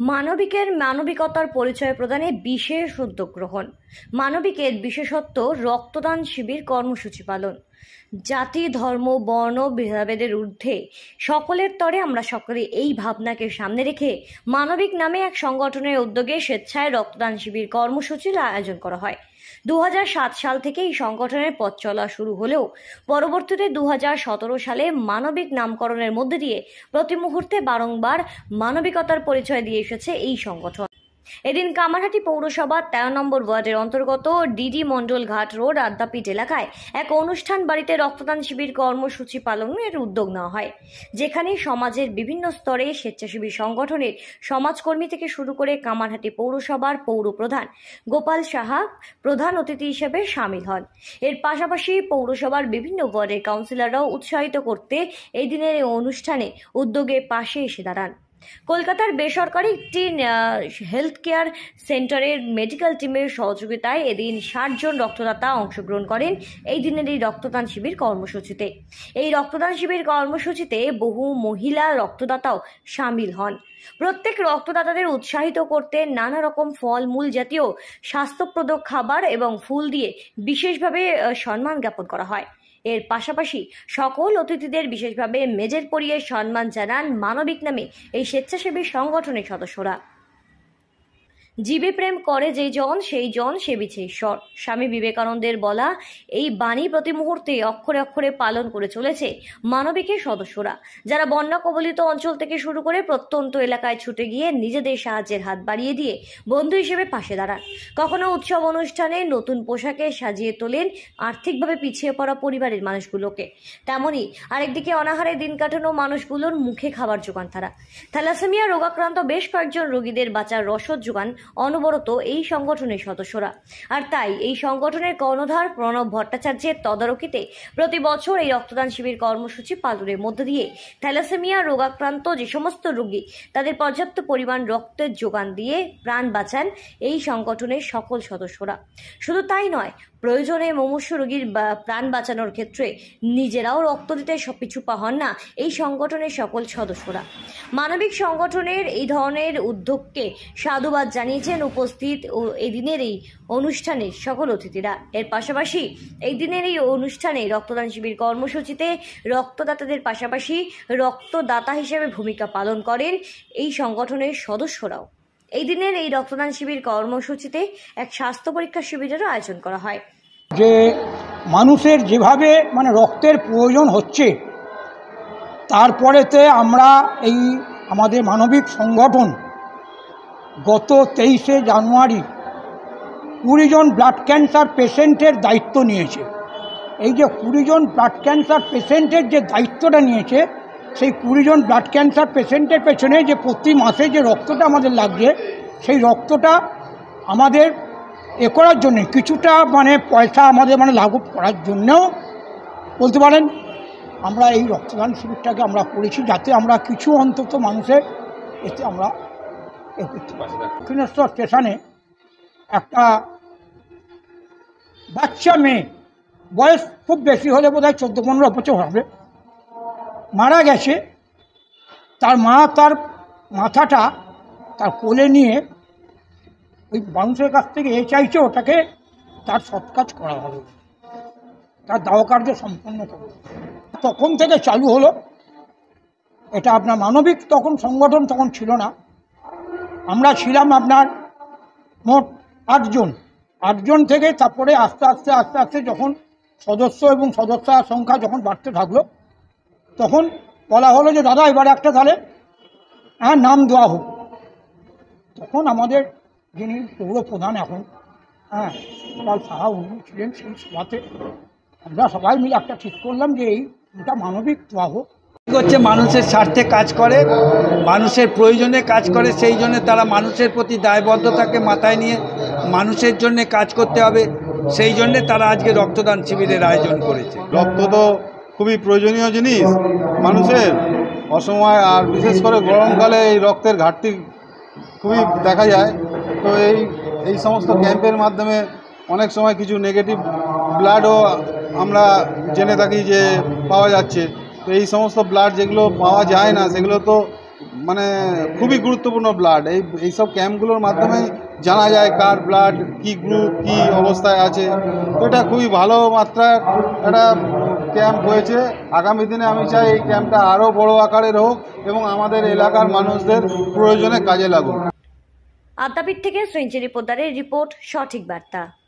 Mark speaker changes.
Speaker 1: মানবিকের মানবিকতার পরিচয় প্রদানে বিশেষ উদ্যোগ গ্রহণ। মানবিকের বিশেষত্ব রক্তদান শিবির কর্মসূচি পালন। জাতি, ধর্ম, বর্ণ ভেদাভেদের ঊর্ধ্বে সকলের তরে আমরা সকলে এই ভাবনাকে সামনে রেখে মানবিক নামে এক সংগঠনের উদ্যোগে স্বেচ্ছায় রক্তদান শিবির কর্মসূচির আয়োজন করা হয়। 2007 সাল থেকে এই সংগঠনের পথ চলা শুরু হলেও পরবর্তীতে 2017 সালে মানবিক নামকরণের মধ্যে দিয়ে প্রতি মুহূর্তে বারংবার মানবিকতার পরিচয় দিয়ে এসেছে এই সংগঠন। এদিন কামারহাটি পৌরসভা 13 নম্বর ওয়ার্ডের অন্তর্গত ডিডি মন্ডল ঘাট রোড আদ্যাপীঠ এলাকায় এক অনুষ্ঠান বাড়িতে রক্তদান শিবির কর্মসূচি পালনের উদ্যোগ নেওয়া হয়, যেখানে সমাজের বিভিন্ন স্তরে স্বেচ্ছাসেবী সংগঠনের সমাজকর্মী থেকে শুরু করে কামারহাটি পৌরসভার পৌর প্রধান গোপাল সাহা প্রধান অতিথি হিসেবে সামিল হন। এর পাশাপাশি পৌরসভার বিভিন্ন ওয়ার্ডের কাউন্সিলররাও উৎসাহিত করতে এই দিনের এই অনুষ্ঠানে উদ্যোগে পাশে এসে দাঁড়ান। কলকাতার বেসরকারি একটি হেলথ কেয়ার সেন্টারের মেডিকেল টিমের সহযোগিতায় এদিন 60 জন রক্তদাতা অংশগ্রহণ করেন এই দিনের এই রক্তদান শিবির কর্মসূচিতে। এই রক্তদান শিবির কর্মসূচিতে বহু মহিলা রক্তদাতাও সামিল হন। প্রত্যেক রক্তদাতাদের উৎসাহিত করতে নানা রকম ফল মূল জাতীয় স্বাস্থ্যপ্রদ খাবার এবং ফুল দিয়ে বিশেষভাবে সম্মান জ্ঞাপন করা হয়। এর পাশাপাশি সকল অতিথিদের বিশেষভাবে মেজর পরিয়ে সম্মান জানান মানবিক নামে এই স্বেচ্ছাসেবী সংগঠনের সদস্যরা। জীবে প্রেম করে যেই জন সেই জন সেবিছে ঈশ্বর, স্বামী বিবেকানন্দের বলা এই বাণী প্রতি মুহূর্তে অক্ষরে অক্ষরে পালন করে চলেছে মানবিকের সদস্যরা, যারা বন্যা কবলিত অঞ্চল থেকে শুরু করে প্রত্যন্ত এলাকায় ছুটে গিয়ে নিজেদের সাহায্যের হাত বাড়িয়ে দিয়ে বন্ধু হিসেবে পাশে দাঁড়ান। কখনো উৎসব অনুষ্ঠানে নতুন পোশাকে সাজিয়ে তোলেন আর্থিকভাবে পিছিয়ে পড়া পরিবারের মানুষগুলোকে, তেমনি আরেকদিকে অনাহারে দিন কাটানো মানুষগুলোর মুখে খাবার যোগান তারা। থ্যালাসেমিয়া রোগাক্রান্ত বেশ কয়েকজন রোগীদের বাঁচার রসদ যোগান অনবরত এই সংগঠনের সদস্যরা। আর তাই এই সংগঠনের কর্ণধার প্রণব ভট্টাচার্যের তদারকিতে প্রতি বছর এই রক্তদান শিবির কর্মসূচি পালনের মধ্য দিয়ে থ্যালাসেমিয়া রোগাক্রান্ত যে সমস্ত রোগী তাদের পর্যাপ্ত পরিমাণ রক্তের যোগান দিয়ে প্রাণ বাঁচান এই সংগঠনের সকল সদস্যরা। শুধু তাই নয়, প্রয়োজনে মুমূর্ষু রোগীর প্রাণ বাঁচানোর ক্ষেত্রে নিজেরাও রক্ত দিতে পিছুপা হন না এই সংগঠনের সকল সদস্যরা। মানবিক সংগঠনের এই ধরনের উদ্যোগকে সাধুবাদ জানিয়েছেন উপস্থিত এই দিনের এই অনুষ্ঠানের সকল অতিথিরা। এর পাশাপাশি এই দিনের এই অনুষ্ঠানে রক্তদান শিবির কর্মসূচিতে রক্তদাতাদের পাশাপাশি রক্তদাতা হিসেবে ভূমিকা পালন করেন এই সংগঠনের সদস্যরাও। এই দিনের এই রক্তদান শিবির কর্মসূচিতে এক স্বাস্থ্য পরীক্ষা শিবিরেরও আয়োজন করা হয়।
Speaker 2: যে মানুষের যেভাবে রক্তের প্রয়োজন হচ্ছে, তারপরেতে আমরা এই আমাদের মানবিক সংগঠন গত 23শে জানুয়ারি 20 জন ব্লাড ক্যান্সার পেশেন্টের দায়িত্ব নিয়েছে। এই যে 20 জন ব্লাড ক্যান্সার পেশেন্টের যে দায়িত্বটা নিয়েছে, সেই 20 জন ব্লাড ক্যান্সার পেশেন্টের পেছনে যে প্রতি মাসে যে রক্তটা আমাদের লাগছে, সেই রক্তটা আমাদের করার জন্যে কিছুটা পয়সা আমাদের লাঘব করার জন্যও বলতে পারেন আমরা এই রক্তদান শিবিরটাকে আমরা করেছি, যাতে আমরা কিছু অন্তত মানুষের এতে আমরা করতে পারি। দক্ষিণেশ্বর স্টেশনে একটা বাচ্চা মেয়ে, বয়স খুব বেশি হলে বোধহয় 14-15 বছর হবে, মারা গেছে। তার মা তার মাথাটা তার কোলে নিয়ে ওই মানুষের কাছ থেকে চাইছে ওটাকে তার সৎকাজ করা হবে, তার দাহ কার্য সম্পন্ন করবে। তখন থেকে চালু হলো এটা। আপনার মানবিক তখন সংগঠন তখন ছিল না, আমরা ছিলাম আপনার মোট 8 জন থেকে। তারপরে আস্তে আস্তে যখন সদস্য এবং সদস্যার সংখ্যা যখন বাড়তে থাকলো, তখন বলা হলো যে দাদা এবারে একটা তাহলে নাম দেওয়া হোক। তখন আমাদের যিনি পৌর প্রধান এখন গোপাল সাহা উনি ছিলেন, সেই সভাতে আমরা সবাই মিলে একটা ঠিক করলাম যে এইটা মানবিক দেওয়া হোক।
Speaker 3: হচ্ছে মানুষের স্বার্থে কাজ করে, মানুষের প্রয়োজনে কাজ করে, সেই জন্য তারা মানুষের প্রতি দায়বদ্ধতাকে মাথায় নিয়ে মানুষের জন্য কাজ করতে হবে, সেই জন্যে তারা আজকে রক্তদান শিবিরের আয়োজন করেছে।
Speaker 4: রক্ত তো খুবই প্রয়োজনীয় জিনিস মানুষের অসময়, আর বিশেষ করে গরমকালে এই রক্তের ঘাটতি খুবই দেখা যায়। তো এই সমস্ত ক্যাম্পের মাধ্যমে অনেক সময় কিছু নেগেটিভ ব্লাডও আমরা জেনে থাকি যে পাওয়া যাচ্ছে। তো এই সমস্ত ব্লাড যেগুলো পাওয়া যায় না, সেগুলো তো মানে খুবই গুরুত্বপূর্ণ ব্লাড। এইসব ক্যাম্পগুলোর মাধ্যমে জানা যায় কার ব্লাড কী গ্রুপ কী অবস্থায় আছে। তো এটা খুবই ভালো মাত্রার একটা ক্যাম্প হয়েছে। আগামী দিনে আমি চাই এই ক্যাম্পটা আরও বড় আকারের হোক এবং আমাদের এলাকার মানুষদের প্রয়োজনে কাজে লাগুক।
Speaker 1: আদ্যাপীঠ থেকে সৃঞ্চেরি পোদ্দারের রিপোর্ট, সঠিক বার্তা।